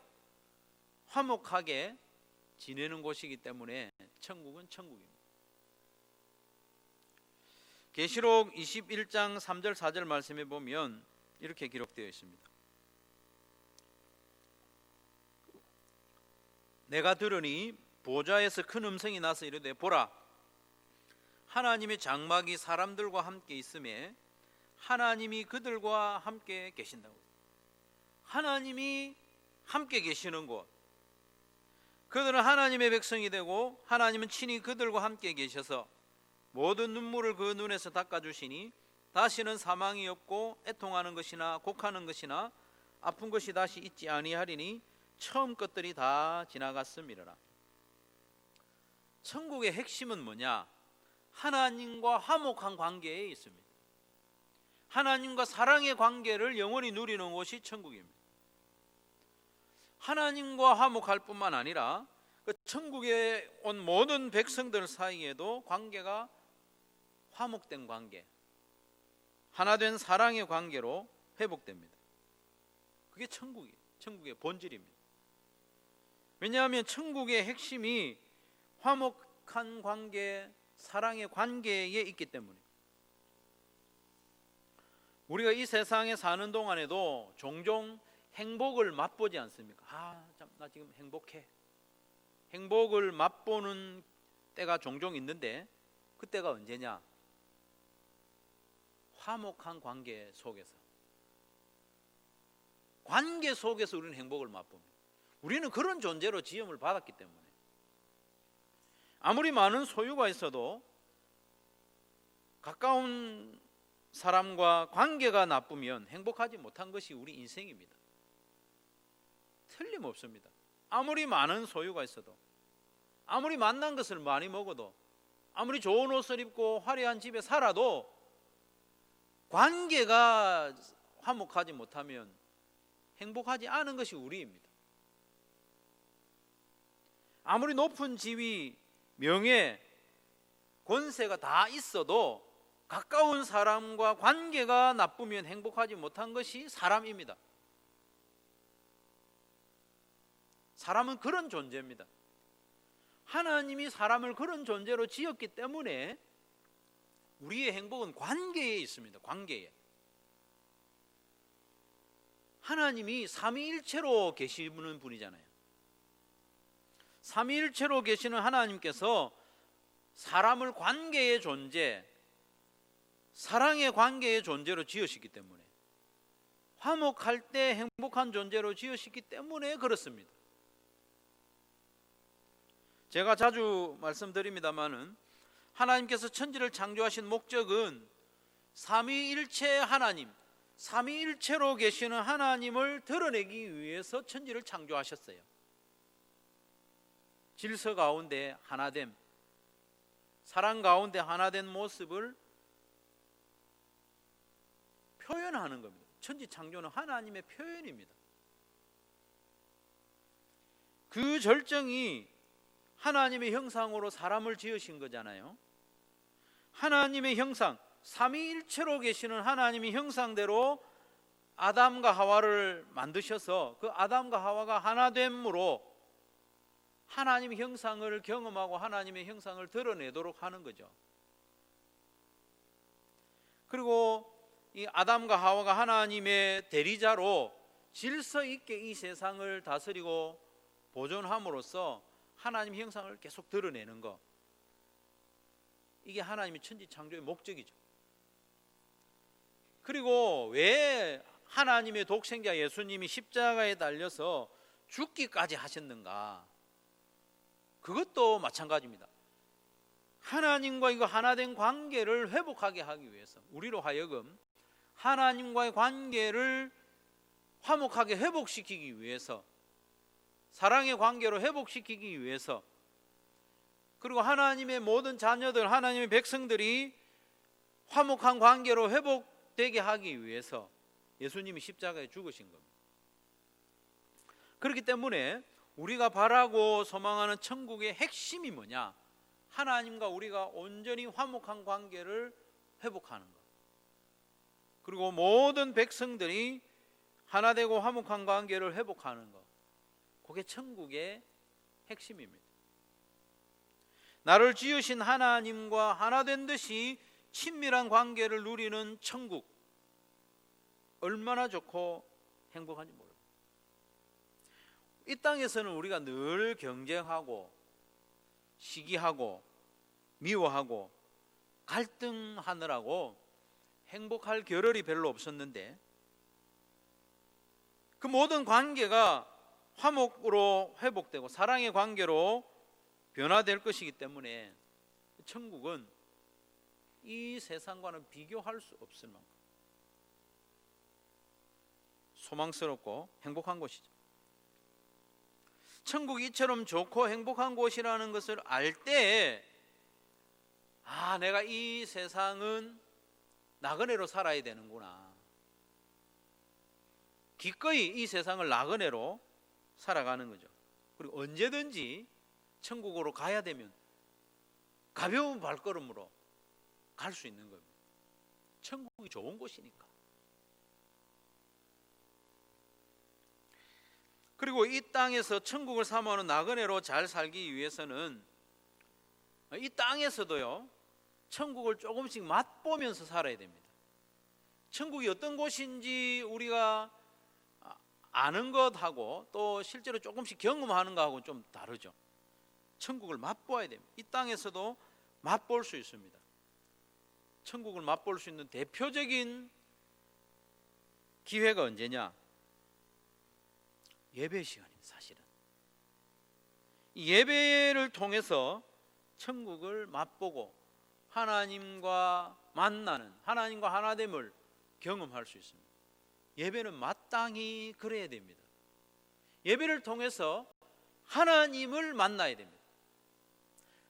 화목하게 지내는 곳이기 때문에 천국은 천국입니다. 계시록 21장 3절 4절 말씀에 보면 이렇게 기록되어 있습니다. 내가 들으니 보좌에서 큰 음성이 나서 이르되 보라, 하나님의 장막이 사람들과 함께 있음에 하나님이 그들과 함께 계신다고. 하나님이 함께 계시는 곳, 그들은 하나님의 백성이 되고 하나님은 친히 그들과 함께 계셔서 모든 눈물을 그 눈에서 닦아주시니 다시는 사망이 없고 애통하는 것이나 곡하는 것이나 아픈 것이 다시 있지 아니하리니 처음 것들이 다 지나갔음이라. 천국의 핵심은 뭐냐? 하나님과 화목한 관계에 있습니다. 하나님과 사랑의 관계를 영원히 누리는 곳이 천국입니다. 하나님과 화목할 뿐만 아니라 그 천국에 온 모든 백성들 사이에도 관계가 화목된 관계, 하나된 사랑의 관계로 회복됩니다. 그게 천국이에요. 천국의 본질입니다. 왜냐하면 천국의 핵심이 화목한 관계, 사랑의 관계에 있기 때문에. 우리가 이 세상에 사는 동안에도 종종 행복을 맛보지 않습니까? 참, 나 지금 행복해. 행복을 맛보는 때가 종종 있는데 그때가 언제냐? 화목한 관계 속에서. 관계 속에서 우리는 행복을 맛봅니다. 우리는 그런 존재로 지음을 받았기 때문에. 아무리 많은 소유가 있어도 가까운 사람과 관계가 나쁘면 행복하지 못한 것이 우리 인생입니다. 틀림없습니다. 아무리 많은 소유가 있어도, 아무리 맛난 것을 많이 먹어도, 아무리 좋은 옷을 입고 화려한 집에 살아도 관계가 화목하지 못하면 행복하지 않은 것이 우리입니다. 아무리 높은 지위, 명예, 권세가 다 있어도 가까운 사람과 관계가 나쁘면 행복하지 못한 것이 사람입니다. 사람은 그런 존재입니다. 하나님이 사람을 그런 존재로 지었기 때문에 우리의 행복은 관계에 있습니다. 관계에. 하나님이 삼위일체로 계시는 분이잖아요. 삼위일체로 계시는 하나님께서 사람을 관계의 존재, 사랑의 관계의 존재로 지으시기 때문에, 화목할 때 행복한 존재로 지으시기 때문에 그렇습니다. 제가 자주 말씀드립니다마는 하나님께서 천지를 창조하신 목적은 삼위일체 하나님, 삼위일체로 계시는 하나님을 드러내기 위해서 천지를 창조하셨어요. 질서 가운데 하나됨, 사랑 가운데 하나된 모습을 표현하는 겁니다. 천지 창조는 하나님의 표현입니다. 그 절정이 하나님의 형상으로 사람을 지으신 거잖아요. 하나님의 형상, 삼위일체로 계시는 하나님의 형상대로 아담과 하와를 만드셔서 그 아담과 하와가 하나됨으로 하나님의 형상을 경험하고 하나님의 형상을 드러내도록 하는 거죠. 그리고 이 아담과 하와가 하나님의 대리자로 질서 있게 이 세상을 다스리고 보존함으로써 하나님의 형상을 계속 드러내는 것, 이게 하나님의 천지 창조의 목적이죠. 그리고 왜 하나님의 독생자 예수님이 십자가에 달려서 죽기까지 하셨는가? 그것도 마찬가지입니다. 하나님과 이거 하나된 관계를 회복하게 하기 위해서, 우리로 하여금 하나님과의 관계를 화목하게 회복시키기 위해서, 사랑의 관계로 회복시키기 위해서, 그리고 하나님의 모든 자녀들, 하나님의 백성들이 화목한 관계로 회복되게 하기 위해서 예수님이 십자가에 죽으신 겁니다. 그렇기 때문에 우리가 바라고 소망하는 천국의 핵심이 뭐냐? 하나님과 우리가 온전히 화목한 관계를 회복하는 것, 그리고 모든 백성들이 하나되고 화목한 관계를 회복하는 것, 그게 천국의 핵심입니다. 나를 지으신 하나님과 하나된 듯이 친밀한 관계를 누리는 천국, 얼마나 좋고 행복한지 모릅니다. 이 땅에서는 우리가 늘 경쟁하고 시기하고 미워하고 갈등하느라고 행복할 겨를이 별로 없었는데, 그 모든 관계가 화목으로 회복되고 사랑의 관계로 변화될 것이기 때문에 천국은 이 세상과는 비교할 수 없을 만큼 소망스럽고 행복한 곳이죠. 천국이 이처럼 좋고 행복한 곳이라는 것을 알 때, 내가 이 세상은 나그네로 살아야 되는구나. 기꺼이 이 세상을 나그네로 살아가는 거죠. 그리고 언제든지 천국으로 가야 되면 가벼운 발걸음으로 갈 수 있는 겁니다. 천국이 좋은 곳이니까. 그리고 이 땅에서 천국을 사모하는 나그네로 잘 살기 위해서는 이 땅에서도요, 천국을 조금씩 맛보면서 살아야 됩니다. 천국이 어떤 곳인지 우리가 아는 것하고 또 실제로 조금씩 경험하는 것하고는 좀 다르죠. 천국을 맛보아야 됩니다. 이 땅에서도 맛볼 수 있습니다. 천국을 맛볼 수 있는 대표적인 기회가 언제냐? 예배 시간입니다. 사실은 이 예배를 통해서 천국을 맛보고 하나님과 만나는, 하나님과 하나됨을 경험할 수 있습니다. 예배는 마땅히 그래야 됩니다. 예배를 통해서 하나님을 만나야 됩니다.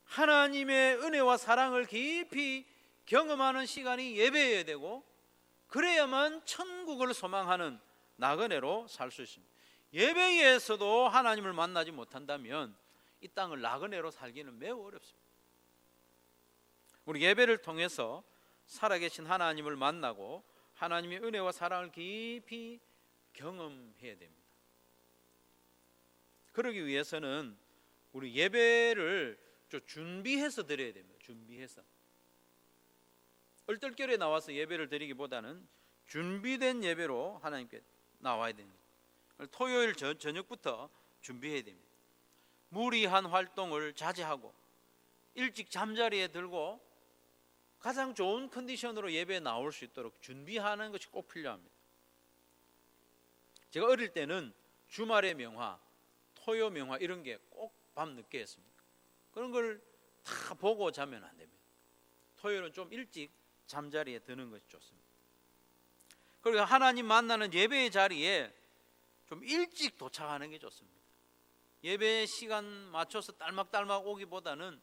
하나님의 은혜와 사랑을 깊이 경험하는 시간이 예배여야 되고, 그래야만 천국을 소망하는 나그네로 살 수 있습니다. 예배에서도 하나님을 만나지 못한다면 이 땅을 나그네로 살기는 매우 어렵습니다. 우리 예배를 통해서 살아계신 하나님을 만나고 하나님의 은혜와 사랑을 깊이 경험해야 됩니다. 그러기 위해서는 우리 예배를 좀 준비해서 드려야 됩니다. 준비해서. 얼떨결에 나와서 예배를 드리기보다는 준비된 예배로 하나님께 나와야 됩니다. 토요일 저녁부터 준비해야 됩니다. 무리한 활동을 자제하고 일찍 잠자리에 들고 가장 좋은 컨디션으로 예배에 나올 수 있도록 준비하는 것이 꼭 필요합니다. 제가 어릴 때는 주말의 명화, 토요 명화 이런 게 꼭 밤늦게 했습니다. 그런 걸 다 보고 자면 안 됩니다. 토요일은 좀 일찍 잠자리에 드는 것이 좋습니다. 그리고 하나님 만나는 예배의 자리에 좀 일찍 도착하는 게 좋습니다. 예배 시간 맞춰서 딸막딸막 오기보다는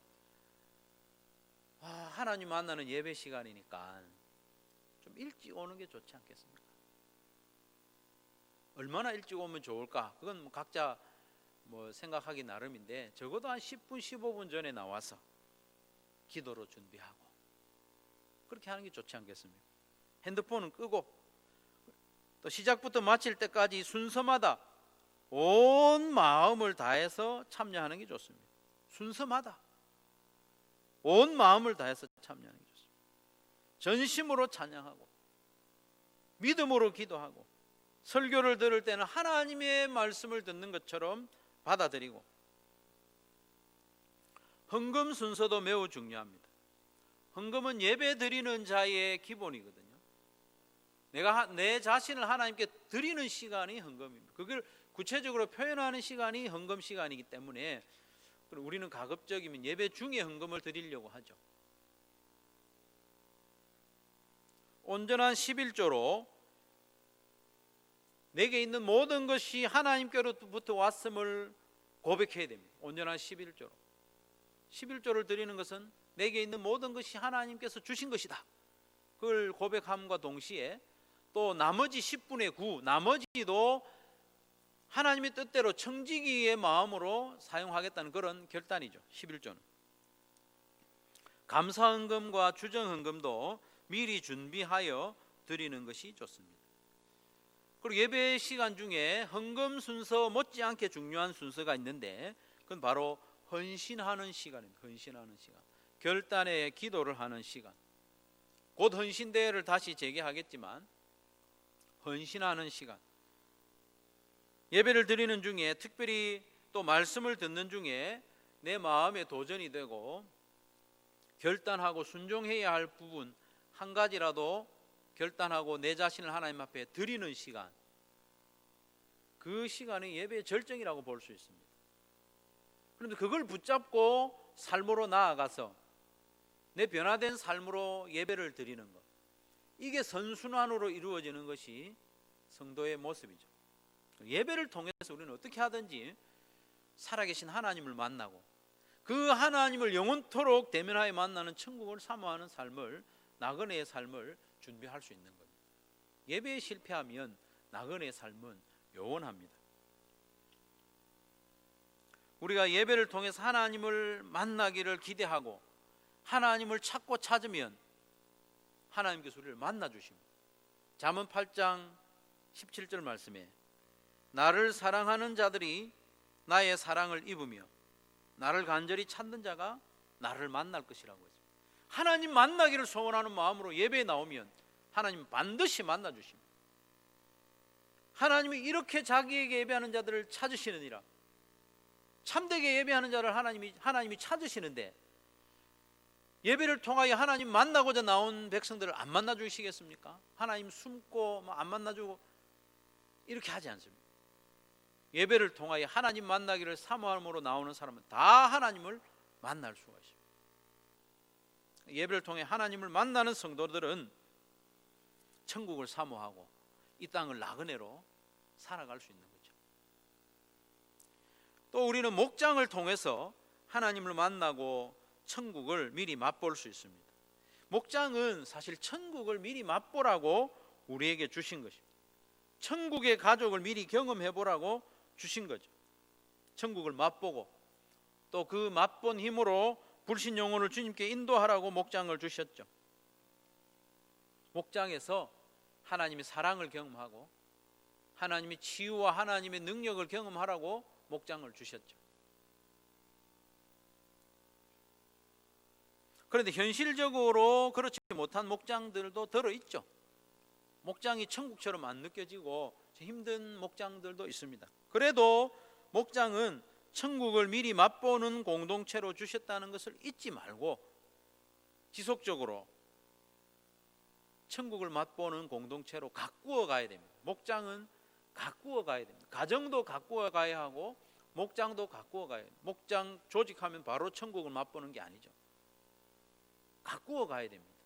하나님 만나는 예배 시간이니까 좀 일찍 오는 게 좋지 않겠습니까? 얼마나 일찍 오면 좋을까? 그건 각자 생각하기 나름인데, 적어도 한 10분, 15분 전에 나와서 기도로 준비하고 그렇게 하는 게 좋지 않겠습니까? 핸드폰은 끄고 또 시작부터 마칠 때까지 순서마다 온 마음을 다해서 참여하는 게 좋습니다. 순서마다 온 마음을 다해서 참여하는 게 좋습니다. 전심으로 찬양하고 믿음으로 기도하고 설교를 들을 때는 하나님의 말씀을 듣는 것처럼 받아들이고, 헌금 순서도 매우 중요합니다. 헌금은 예배 드리는 자의 기본이거든요. 내가 내 자신을 하나님께 드리는 시간이 헌금입니다. 그걸 구체적으로 표현하는 시간이 헌금 시간이기 때문에 우리는 가급적이면 예배 중에 헌금을 드리려고 하죠. 온전한 11조로 내게 있는 모든 것이 하나님께로부터 왔음을 고백해야 됩니다. 온전한 11조로. 11조를 드리는 것은 내게 있는 모든 것이 하나님께서 주신 것이다. 그걸 고백함과 동시에 또 나머지 10분의 9, 나머지도 하나님의 뜻대로 청지기의 마음으로 사용하겠다는 그런 결단이죠. 11조는. 감사헌금과 주정헌금도 미리 준비하여 드리는 것이 좋습니다. 그리고 예배 시간 중에 헌금 순서 못지않게 중요한 순서가 있는데, 그건 바로 헌신하는 시간입니다. 헌신하는 시간. 결단의 기도를 하는 시간. 곧 헌신대회를 다시 재개하겠지만 헌신하는 시간. 예배를 드리는 중에, 특별히 또 말씀을 듣는 중에 내 마음에 도전이 되고 결단하고 순종해야 할 부분 한 가지라도 결단하고 내 자신을 하나님 앞에 드리는 시간, 그 시간이 예배의 절정이라고 볼 수 있습니다. 그런데 그걸 붙잡고 삶으로 나아가서 내 변화된 삶으로 예배를 드리는 것, 이게 선순환으로 이루어지는 것이 성도의 모습이죠. 예배를 통해서 우리는 어떻게 하든지 살아계신 하나님을 만나고 그 하나님을 영원토록 대면하여 만나는 천국을 사모하는 삶을, 나그네의 삶을 준비할 수 있는 겁니다. 예배에 실패하면 나그네의 삶은 요원합니다. 우리가 예배를 통해서 하나님을 만나기를 기대하고 하나님을 찾고 찾으면 하나님께서 우리를 만나주십니다. 잠언 8장 17절 말씀에 나를 사랑하는 자들이 나의 사랑을 입으며 나를 간절히 찾는 자가 나를 만날 것이라고 했습니다. 하나님 만나기를 소원하는 마음으로 예배에 나오면 하나님 반드시 만나주십니다. 하나님이 이렇게 자기에게 예배하는 자들을 찾으시느니라. 참되게 예배하는 자를 하나님이 찾으시는데 예배를 통하여 하나님 만나고자 나온 백성들을 안 만나주시겠습니까? 하나님 숨고 안 만나주고 이렇게 하지 않습니다. 예배를 통하여 하나님 만나기를 사모함으로 나오는 사람은 다 하나님을 만날 수가 있습니다. 예배를 통해 하나님을 만나는 성도들은 천국을 사모하고 이 땅을 나그네로 살아갈 수 있는 거죠. 또 우리는 목장을 통해서 하나님을 만나고 천국을 미리 맛볼 수 있습니다. 목장은 사실 천국을 미리 맛보라고 우리에게 주신 것입니다. 천국의 가족을 미리 경험해 보라고 주신 거죠. 천국을 맛보고 또 그 맛본 힘으로 불신 영혼을 주님께 인도하라고 목장을 주셨죠. 목장에서 하나님의 사랑을 경험하고 하나님의 치유와 하나님의 능력을 경험하라고 목장을 주셨죠. 그런데 현실적으로 그렇지 못한 목장들도 들어있죠. 목장이 천국처럼 안 느껴지고 힘든 목장들도 있습니다. 그래도 목장은 천국을 미리 맛보는 공동체로 주셨다는 것을 잊지 말고 지속적으로 천국을 맛보는 공동체로 가꾸어 가야 됩니다. 목장은 가꾸어 가야 됩니다. 가정도 가꾸어 가야 하고 목장도 가꾸어 가야 됩니다. 목장 조직하면 바로 천국을 맛보는 게 아니죠. 가꾸어 가야 됩니다.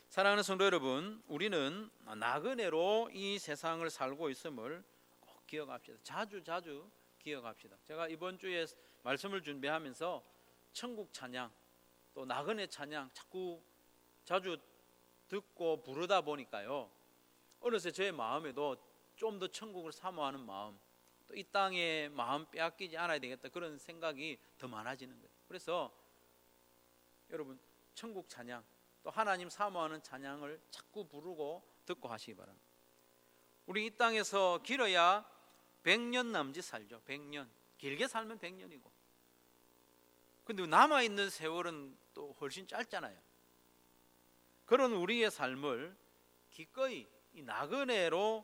사랑하는 성도 여러분, 우리는 나그네로 이 세상을 살고 있음을 꼭 기억합시다. 자주 기억합시다. 제가 이번 주에 말씀을 준비하면서 천국 찬양 또 나그네 찬양 자주 듣고 부르다 보니까요, 어느새 저의 마음에도 좀 더 천국을 사모하는 마음, 또 이 땅에 마음 빼앗기지 않아야 되겠다, 그런 생각이 더 많아지는 거예요. 그래서 여러분, 천국 찬양 또 하나님 사모하는 찬양을 자꾸 부르고 듣고 하시기 바랍니다. 우리 이 땅에서 길어야 100년 남짓 살죠. 100년. 길게 살면 100년이고. 근데 남아있는 세월은 또 훨씬 짧잖아요. 그런 우리의 삶을 기꺼이 이 나그네로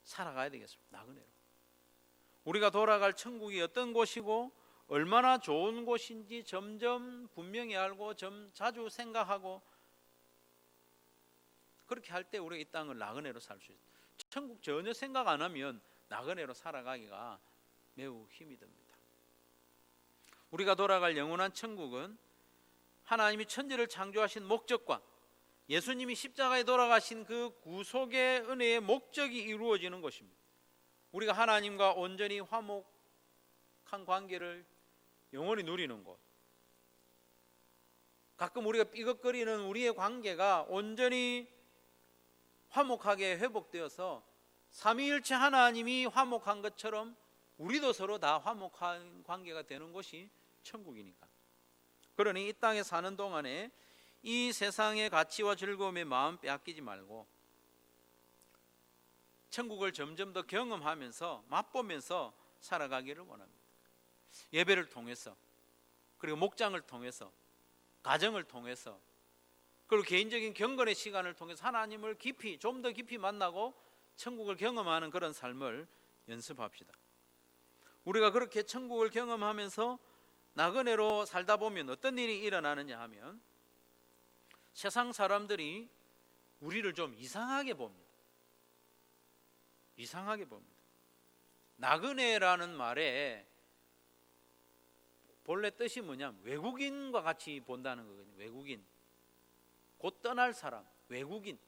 살아가야 되겠습니다. 나그네로. 우리가 돌아갈 천국이 어떤 곳이고 얼마나 좋은 곳인지 점점 분명히 알고 자주 생각하고, 그렇게 할 때 우리가 이 땅을 나그네로 살 수 있어요. 천국 전혀 생각 안 하면 나그네로 살아가기가 매우 힘이 듭니다. 우리가 돌아갈 영원한 천국은 하나님이 천지를 창조하신 목적과 예수님이 십자가에 돌아가신 그 구속의 은혜의 목적이 이루어지는 것입니다. 우리가 하나님과 온전히 화목한 관계를 영원히 누리는 곳, 가끔 우리가 삐걱거리는 우리의 관계가 온전히 화목하게 회복되어서 삼위일체 하나님이 화목한 것처럼 우리도 서로 다 화목한 관계가 되는 곳이 천국이니까. 그러니 이 땅에 사는 동안에 이 세상의 가치와 즐거움에 마음 빼앗기지 말고 천국을 점점 더 경험하면서 맛보면서 살아가기를 원합니다. 예배를 통해서, 그리고 목장을 통해서, 가정을 통해서, 그리고 개인적인 경건의 시간을 통해서 하나님을 깊이, 좀 더 깊이 만나고 천국을 경험하는 그런 삶을 연습합시다. 우리가 그렇게 천국을 경험하면서 나그네로 살다 보면 어떤 일이 일어나느냐 하면, 세상 사람들이 우리를 좀 이상하게 봅니다. 이상하게 봅니다. 나그네라는 말에 본래 뜻이 뭐냐면 외국인과 같이 본다는 거거든요. 외국인, 곧 떠날 사람, 외국인.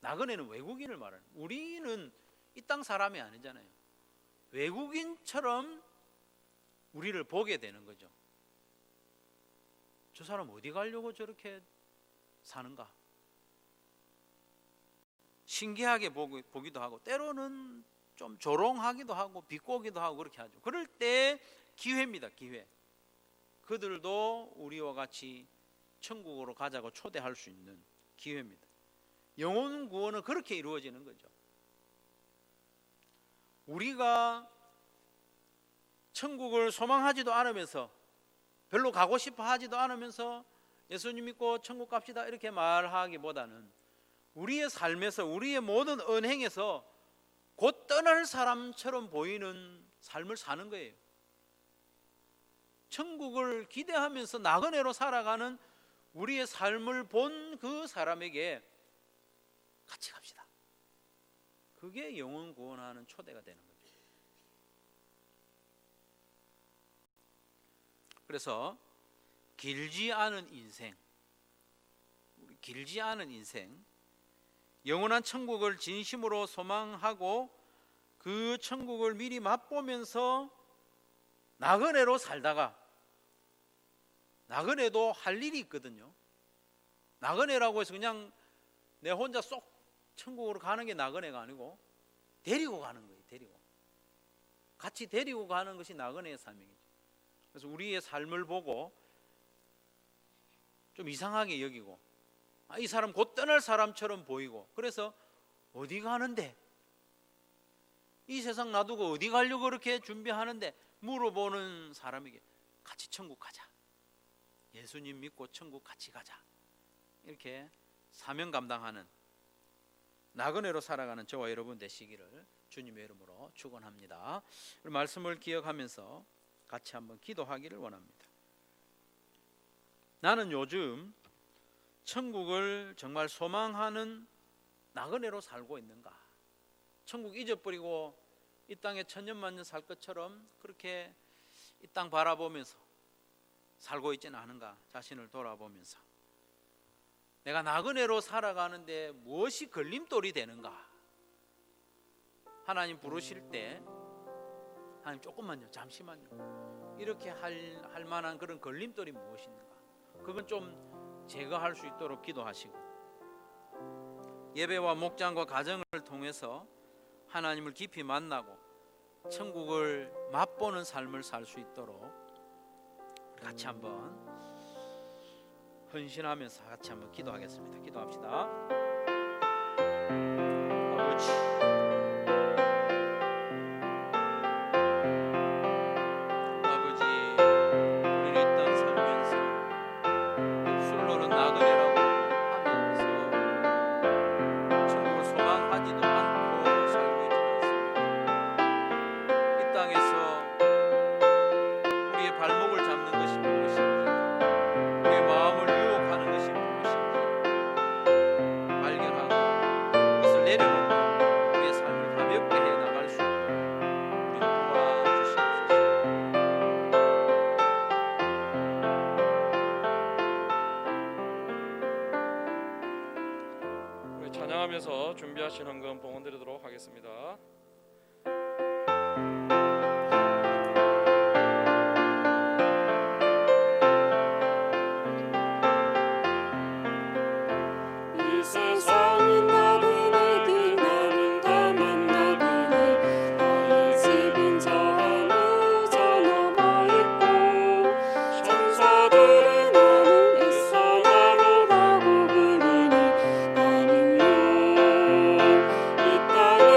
나그네는 외국인을 말하는. 우리는 이 땅 사람이 아니잖아요. 외국인처럼 우리를 보게 되는 거죠. 저 사람 어디 가려고 저렇게 사는가? 신기하게 보기도 하고, 때로는 좀 조롱하기도 하고 비꼬기도 하고 그렇게 하죠. 그럴 때 기회입니다. 기회. 그들도 우리와 같이 천국으로 가자고 초대할 수 있는 기회입니다. 영혼 구원은 그렇게 이루어지는 거죠. 우리가 천국을 소망하지도 않으면서, 별로 가고 싶어 하지도 않으면서 예수님 믿고 천국 갑시다 이렇게 말하기보다는 우리의 삶에서, 우리의 모든 언행에서 곧 떠날 사람처럼 보이는 삶을 사는 거예요. 천국을 기대하면서 나그네로 살아가는 우리의 삶을 본 그 사람에게 같이 갑시다. 그게 영혼 구원하는 초대가 되는 거죠. 그래서 길지 않은 인생, 영원한 천국을 진심으로 소망하고 그 천국을 미리 맛보면서 나그네로 살다가, 나그네도 할 일이 있거든요. 나그네라고 해서 그냥 내 혼자 쏙 천국으로 가는 게 나그네가 아니고 데리고 가는 거예요. 같이 데리고 가는 것이 나그네의 삶이죠. 그래서 우리의 삶을 보고 좀 이상하게 여기고, 이 사람 곧 떠날 사람처럼 보이고, 그래서 어디 가는데, 이 세상 놔두고 어디 가려고 그렇게 준비하는데 물어보는 사람에게 같이 천국 가자, 예수님 믿고 천국 같이 가자, 이렇게 사명 감당하는 나그네로 살아가는 저와 여러분 되시기를 주님의 이름으로 축원합니다. 말씀을 기억하면서 같이 한번 기도하기를 원합니다. 나는 요즘 천국을 정말 소망하는 나그네로 살고 있는가? 천국 잊어버리고 이 땅에 천년만년 살 것처럼 그렇게 이 땅 바라보면서 살고 있지는 않은가? 자신을 돌아보면서 내가 나그네로 살아가는데 무엇이 걸림돌이 되는가? 하나님 부르실 때 하나님 조금만요, 잠시만요, 이렇게 할 만한 그런 걸림돌이 무엇이 있는가? 그건 좀 제거할 수 있도록 기도하시고, 예배와 목장과 가정을 통해서 하나님을 깊이 만나고 천국을 맛보는 삶을 살 수 있도록 같이 한번 헌신하면서 같이 한번 기도하겠습니다. 기도합시다. 아버지, 우리는 이 땅 살면서 입술로는 나그네라고 하면서 천국을 소망하지도 않고 살고 있지는 않습니다. 이 땅에서 우리의 발목을 잡는 것이 무엇인지, 우리의 마음을 유혹하는 것이 무엇인지 발견하고 그것을 내려놓고 우리의 삶을 가볍게 해나갈 수 있도록 우리를 도와주시옵소서. 우리 찬양하면서 준비하신 헌금 봉헌 드리도록 하겠습니다. 이 세상은 나그네들 나를 닮은 나그네 너희 집은 저 하늘 저 넘어 있고 천사들은 나는 애써 나르라고 부르니 나는요 이 땅에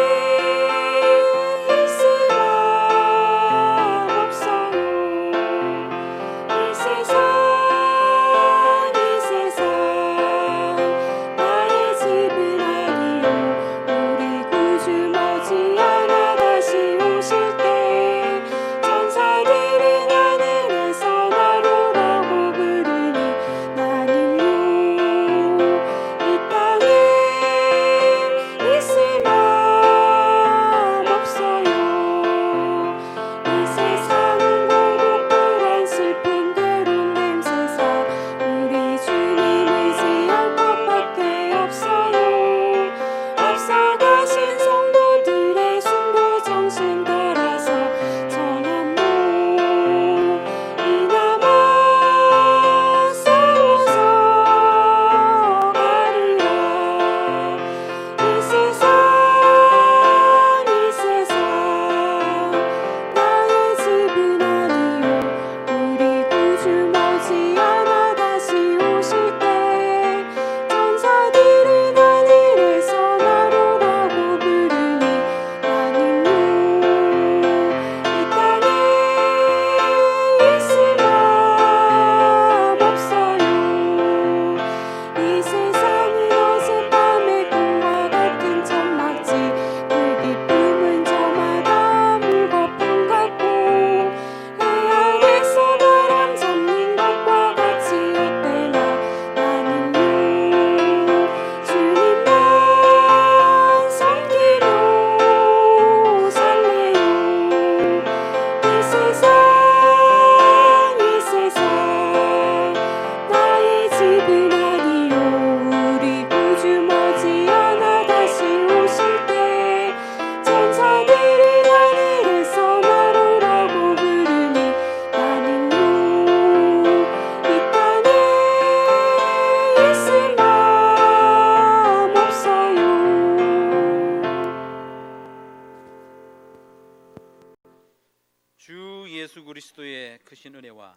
주 예수 그리스도의 크신 은혜와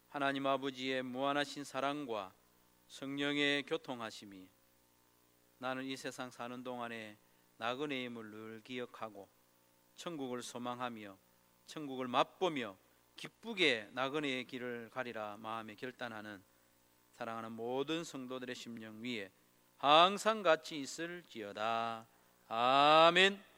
하나님 아버지의 무한하신 사랑과 성령의 교통하심이 나는 이 세상 사는 동안에 나그네의 힘을 늘 기억하고 천국을 소망하며 천국을 맛보며 기쁘게 나그네의 길을 가리라 마음에 결단하는 사랑하는 모든 성도들의 심령 위에 항상 같이 있을지어다. 아멘.